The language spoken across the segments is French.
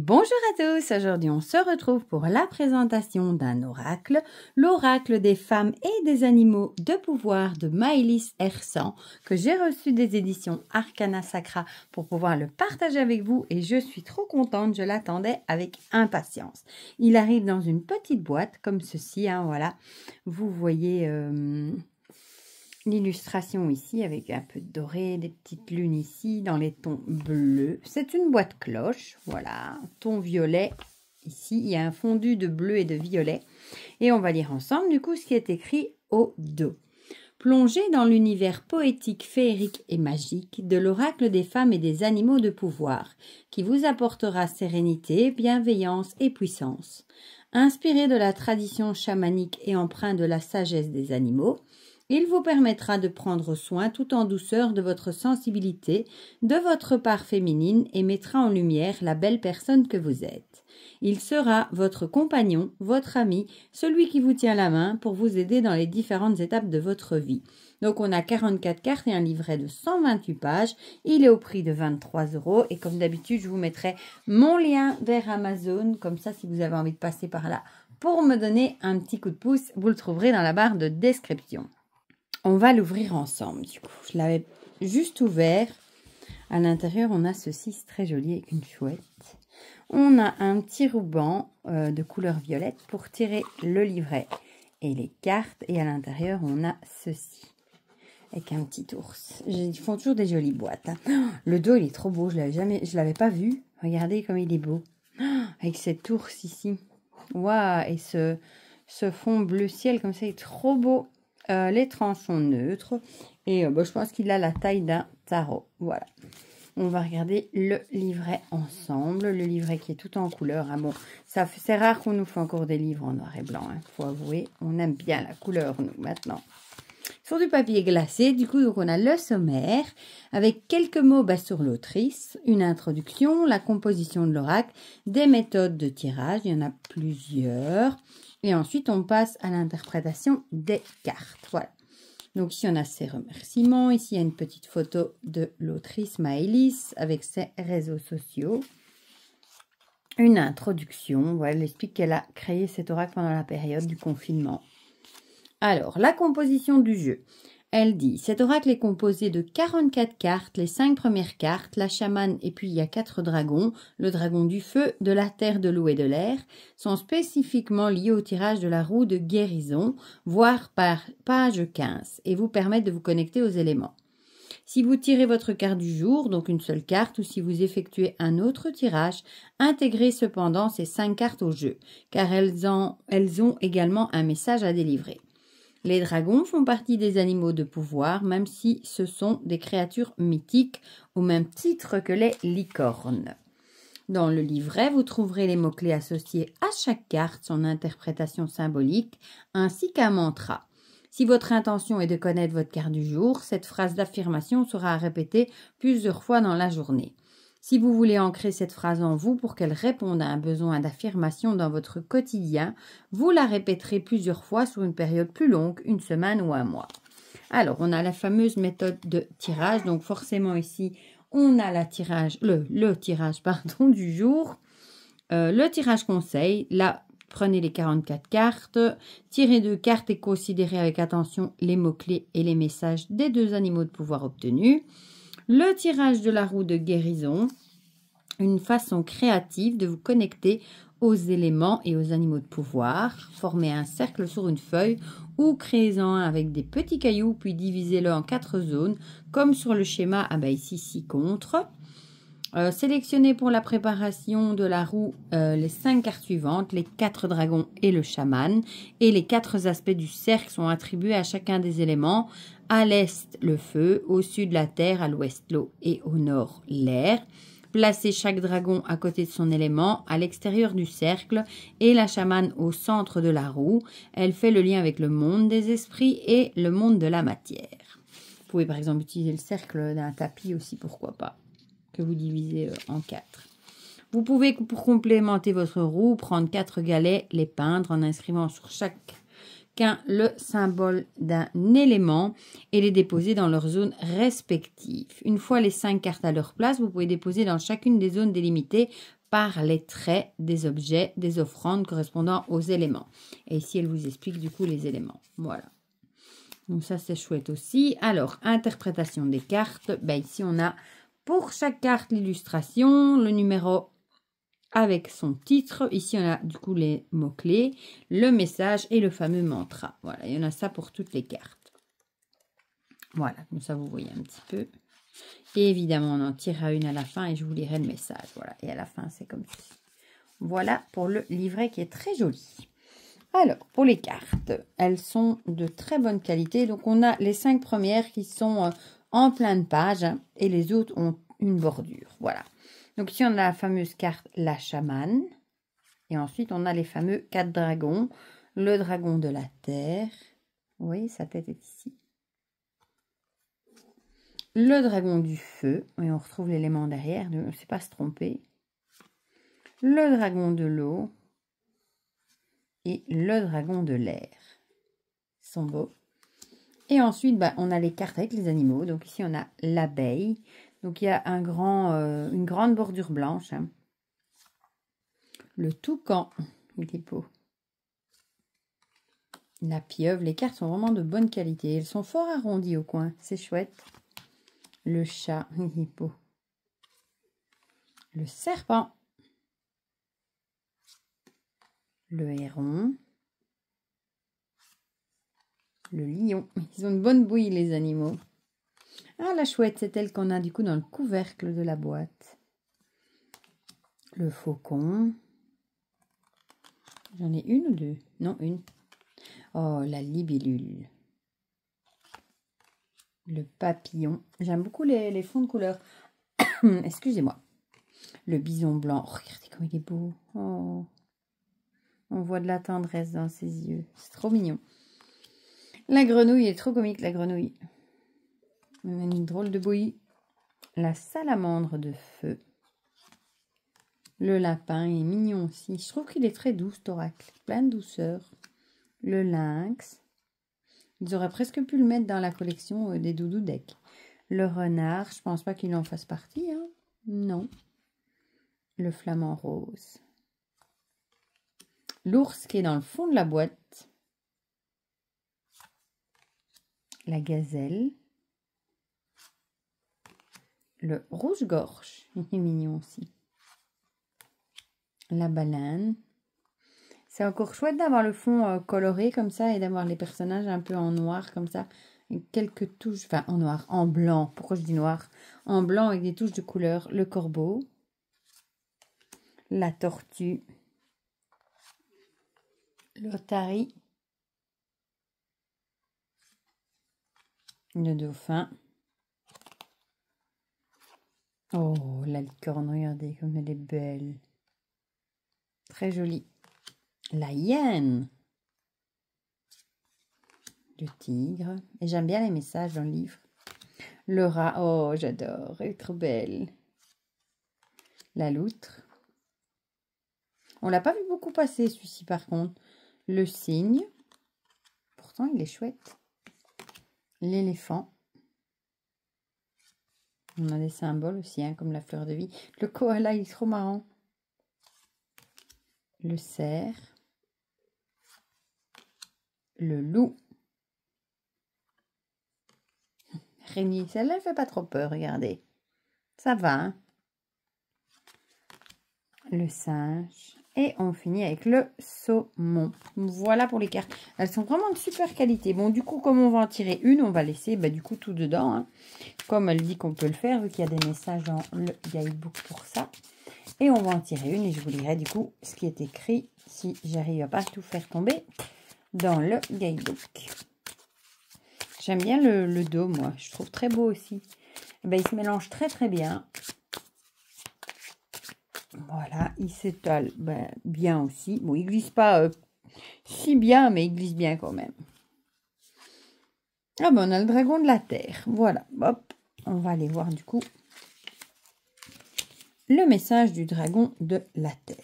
Bonjour à tous, aujourd'hui on se retrouve pour la présentation d'un oracle, l'oracle des femmes et des animaux de pouvoir de Maëlys Hersant, que j'ai reçu des éditions Arcana Sacra pour pouvoir le partager avec vous et je suis trop contente, je l'attendais avec impatience. Il arrive dans une petite boîte comme ceci, voilà, vous voyez... l'illustration ici avec un peu de doré, des petites lunes ici dans les tons bleus. C'est une boîte cloche, voilà, ton violet. Ici, il y a un fondu de bleu et de violet. Et on va lire ensemble du coup ce qui est écrit au dos. Plongez dans l'univers poétique, féerique et magique de l'oracle des femmes et des animaux de pouvoir, qui vous apportera sérénité, bienveillance et puissance. Inspiré de la tradition chamanique et empreint de la sagesse des animaux, il vous permettra de prendre soin tout en douceur de votre sensibilité, de votre part féminine et mettra en lumière la belle personne que vous êtes. Il sera votre compagnon, votre ami, celui qui vous tient la main pour vous aider dans les différentes étapes de votre vie. Donc on a 44 cartes et un livret de 128 pages. Il est au prix de 23 € et comme d'habitude je vous mettrai mon lien vers Amazon, comme ça si vous avez envie de passer par là pour me donner un petit coup de pouce, vous le trouverez dans la barre de description. On va l'ouvrir ensemble, du coup. Je l'avais juste ouvert. À l'intérieur, on a ceci, c'est très joli, avec une chouette. On a un petit ruban de couleur violette pour tirer le livret et les cartes. Et à l'intérieur, on a ceci, avec un petit ours. Ils font toujours des jolies boîtes. Le dos, il est trop beau. Je l'avais pas vu. Regardez comme il est beau. Avec cet ours ici. Waouh! Et ce fond bleu ciel, comme ça, il est trop beau. Les tranches sont neutres et je pense qu'il a la taille d'un tarot. Voilà. On va regarder le livret ensemble. Le livret qui est tout en couleur. Bon, c'est rare qu'on nous fait encore des livres en noir et blanc. Faut avouer, on aime bien la couleur, nous, maintenant. Sur du papier glacé, du coup, donc on a le sommaire avec quelques mots sur l'autrice, une introduction, la composition de l'oracle, des méthodes de tirage, il y en a plusieurs. Et ensuite, on passe à l'interprétation des cartes. Voilà. Donc, ici, on a ses remerciements. Ici, il y a une petite photo de l'autrice Maëlys avec ses réseaux sociaux. Une introduction. Voilà, elle explique qu'elle a créé cet oracle pendant la période du confinement. Alors, la composition du jeu. Elle dit, cet oracle est composé de 44 cartes, les 5 premières cartes, la chamane et puis il y a 4 dragons, le dragon du feu, de la terre, de l'eau et de l'air, sont spécifiquement liés au tirage de la roue de guérison, voire par page 15, et vous permettent de vous connecter aux éléments. Si vous tirez votre carte du jour, donc une seule carte, ou si vous effectuez un autre tirage, intégrez cependant ces 5 cartes au jeu, car elles ont également un message à délivrer. Les dragons font partie des animaux de pouvoir, même si ce sont des créatures mythiques, au même titre que les licornes. Dans le livret, vous trouverez les mots-clés associés à chaque carte, son interprétation symbolique, ainsi qu'un mantra. Si votre intention est de connaître votre carte du jour, cette phrase d'affirmation sera à répéter plusieurs fois dans la journée. Si vous voulez ancrer cette phrase en vous pour qu'elle réponde à un besoin d'affirmation dans votre quotidien, vous la répéterez plusieurs fois sur une période plus longue, une semaine ou un mois. Alors, on a la fameuse méthode de tirage. Donc, forcément, ici, on a le tirage du jour. Le tirage conseil. Là, prenez les 44 cartes. Tirez 2 cartes et considérez avec attention les mots-clés et les messages des 2 animaux de pouvoir obtenus. Le tirage de la roue de guérison, une façon créative de vous connecter aux éléments et aux animaux de pouvoir. Formez un cercle sur une feuille ou créez-en un avec des petits cailloux, puis divisez-le en 4 zones, comme sur le schéma, ici, ci-contre. Sélectionnez pour la préparation de la roue les 5 cartes suivantes, les 4 dragons et le chaman. Et les 4 aspects du cercle sont attribués à chacun des éléments. À l'est, le feu, au sud, la terre, à l'ouest, l'eau et au nord, l'air. Placez chaque dragon à côté de son élément, à l'extérieur du cercle, et la chamane au centre de la roue. Elle fait le lien avec le monde des esprits et le monde de la matière. Vous pouvez par exemple utiliser le cercle d'un tapis aussi, pourquoi pas, que vous divisez en 4. Vous pouvez, pour complémenter votre roue, prendre 4 galets, les peindre en inscrivant sur chacun le symbole d'un élément et les déposer dans leurs zones respectives. Une fois les 5 cartes à leur place, vous pouvez déposer dans chacune des zones délimitées par les traits des objets, des offrandes correspondant aux éléments. Et ici, elle vous explique du coup les éléments. Voilà. Donc ça, c'est chouette aussi. Alors, interprétation des cartes. Ben, ici, on a pour chaque carte l'illustration, le numéro avec son titre. Ici, on a du coup les mots-clés, le message et le fameux mantra. Voilà, il y en a ça pour toutes les cartes. Voilà, comme ça, vous voyez un petit peu. Et évidemment, on en tirera une à la fin et je vous lirai le message. Voilà, et à la fin, c'est comme ceci. Voilà pour le livret qui est très joli. Alors, pour les cartes, elles sont de très bonne qualité. Donc, on a les 5 premières qui sont en pleine page hein, et les autres ont une bordure. Voilà. Donc, ici, on a la fameuse carte La Chamane. Et ensuite, on a les fameux 4 dragons. Le dragon de la terre. Vous voyez, sa tête est ici. Le dragon du feu. Et on retrouve l'élément derrière. Je ne sais pas se tromper. Le dragon de l'eau. Et le dragon de l'air. Ils sont beaux. Et ensuite, bah, on a les cartes avec les animaux. Donc ici, on a l'abeille. Donc il y a une grande bordure blanche. Hein. Le toucan. Il est beau. La pieuvre. Les cartes sont vraiment de bonne qualité. Elles sont fort arrondies au coin. C'est chouette. Le chat. Il est beau. Le serpent. Le héron. Le lion. Ils ont une bonne bouille, les animaux. Ah, la chouette, c'est elle qu'on a du coup dans le couvercle de la boîte. Le faucon. J'en ai une ou deux? Non, une. Oh, la libellule. Le papillon. J'aime beaucoup les fonds de couleur. Excusez-moi. Le bison blanc. Oh, regardez comme il est beau. Oh. On voit de la tendresse dans ses yeux. C'est trop mignon. La grenouille est trop comique, la grenouille. On a une drôle de bouillie. La salamandre de feu. Le lapin est mignon aussi. Je trouve qu'il est très doux, cet oracle. Plein de douceur. Le lynx. Ils auraient presque pu le mettre dans la collection des doudou deck. Le renard. Je pense pas qu'il en fasse partie. Hein. Non. Le flamant rose. L'ours qui est dans le fond de la boîte. La gazelle. Le rouge-gorge. Il est mignon aussi. La baleine. C'est encore chouette d'avoir le fond coloré comme ça et d'avoir les personnages un peu en noir comme ça. Et quelques touches, enfin en noir, en blanc. Pourquoi je dis noir? En blanc avec des touches de couleur. Le corbeau. La tortue. L'otarie. Le dauphin. Oh, la licorne, regardez comme elle est belle. Très jolie. La hyène. Le tigre. Et j'aime bien les messages dans le livre. Le rat. Oh, j'adore. Elle est trop belle. La loutre. On l'a pas vu beaucoup passer, celui-ci, par contre. Le cygne. Pourtant, il est chouette. L'éléphant. On a des symboles aussi, hein, comme la fleur de vie. Le koala, il est trop marrant. Le cerf. Le loup. Araignée, celle-là, elle fait pas trop peur, regardez. Ça va, hein. Le singe. Et on finit avec le saumon. Voilà pour les cartes. Elles sont vraiment de super qualité. Bon, du coup, comme on va en tirer une, on va laisser du coup tout dedans. Hein. Comme elle dit qu'on peut le faire, vu qu'il y a des messages dans le guidebook pour ça. Et on va en tirer une et je vous lirai du coup ce qui est écrit, si j'arrive à pas tout faire tomber, dans le guidebook. J'aime bien le dos, moi. Je trouve très beau aussi. Et il se mélange très très bien. Voilà, il s'étale bien aussi. Bon, il glisse pas si bien, mais il glisse bien quand même. Ah ben, on a le dragon de la terre. Voilà, hop, on va aller voir du coup le message du dragon de la terre.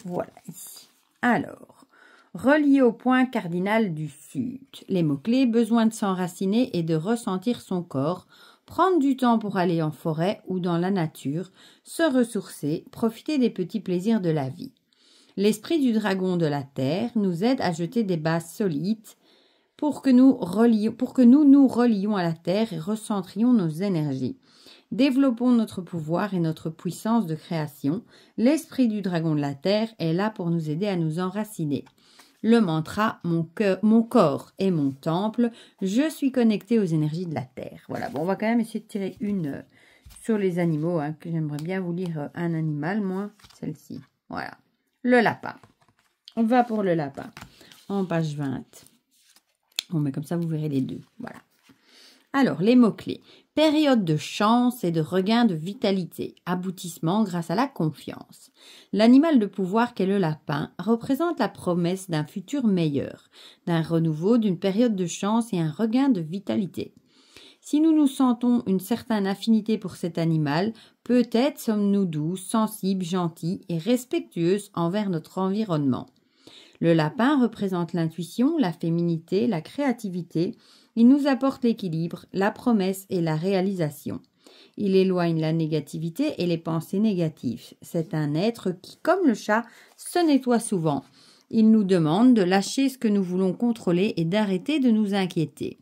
Voilà, ici. Alors, relié au point cardinal du sud. Les mots-clés, besoin de s'enraciner et de ressentir son corps prendre du temps pour aller en forêt ou dans la nature, se ressourcer, profiter des petits plaisirs de la vie. L'esprit du dragon de la terre nous aide à jeter des bases solides pour que nous nous relions à la terre et recentrions nos énergies. Développons notre pouvoir et notre puissance de création. L'esprit du dragon de la terre est là pour nous aider à nous enraciner. Le mantra « mon corps est mon temple, je suis connecté aux énergies de la terre ». Voilà, bon, on va quand même essayer de tirer une sur les animaux, hein, que j'aimerais bien vous lire un animal, moi, celle-ci. Voilà, le lapin. On va pour le lapin, en page 20. Bon, mais comme ça, vous verrez les deux, voilà. Alors, les mots-clés. Période de chance et de regain de vitalité, aboutissement grâce à la confiance. L'animal de pouvoir qu'est le lapin représente la promesse d'un futur meilleur, d'un renouveau, d'une période de chance et un regain de vitalité. Si nous nous sentons une certaine affinité pour cet animal, peut-être sommes-nous douces, sensibles, gentilles et respectueuses envers notre environnement. Le lapin représente l'intuition, la féminité, la créativité. Il nous apporte l'équilibre, la promesse et la réalisation. Il éloigne la négativité et les pensées négatives. C'est un être qui, comme le chat, se nettoie souvent. Il nous demande de lâcher ce que nous voulons contrôler et d'arrêter de nous inquiéter.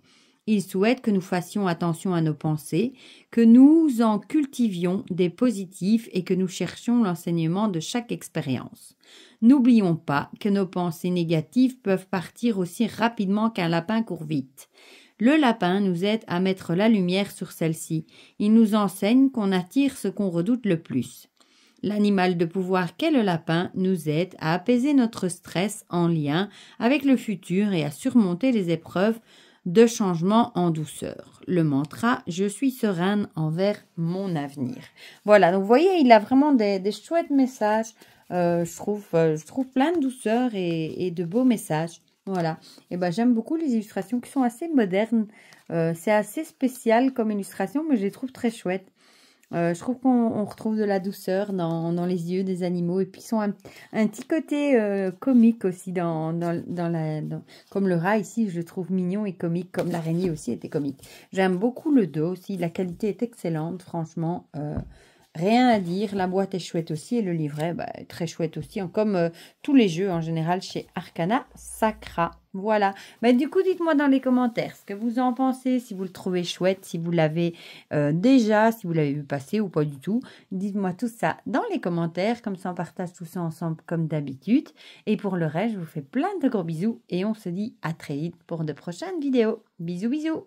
Il souhaite que nous fassions attention à nos pensées, que nous en cultivions des positifs et que nous cherchions l'enseignement de chaque expérience. N'oublions pas que nos pensées négatives peuvent partir aussi rapidement qu'un lapin court vite. Le lapin nous aide à mettre la lumière sur celle-ci. Il nous enseigne qu'on attire ce qu'on redoute le plus. L'animal de pouvoir qu'est le lapin nous aide à apaiser notre stress en lien avec le futur et à surmonter les épreuves de changement en douceur. Le mantra « Je suis sereine envers mon avenir ». Voilà, donc vous voyez, il a vraiment des chouettes messages. Je trouve plein de douceur et de beaux messages. Voilà, et ben j'aime beaucoup les illustrations qui sont assez modernes. C'est assez spécial comme illustration, mais je les trouve très chouettes. Je trouve qu'on retrouve de la douceur dans les yeux des animaux. Et puis, ils ont un petit côté comique aussi comme le rat ici, je le trouve mignon et comique. Comme l'araignée aussi était comique. J'aime beaucoup le dos aussi. La qualité est excellente, franchement. Rien à dire. La boîte est chouette aussi. Et le livret, très chouette aussi. Comme tous les jeux en général chez Arcana Sacra. Voilà. Du coup, dites-moi dans les commentaires ce que vous en pensez, si vous le trouvez chouette, si vous l'avez déjà, si vous l'avez vu passer ou pas du tout. Dites-moi tout ça dans les commentaires, comme ça on partage tout ça ensemble comme d'habitude. Et pour le reste, je vous fais plein de gros bisous et on se dit à très vite pour de prochaines vidéos. Bisous, bisous.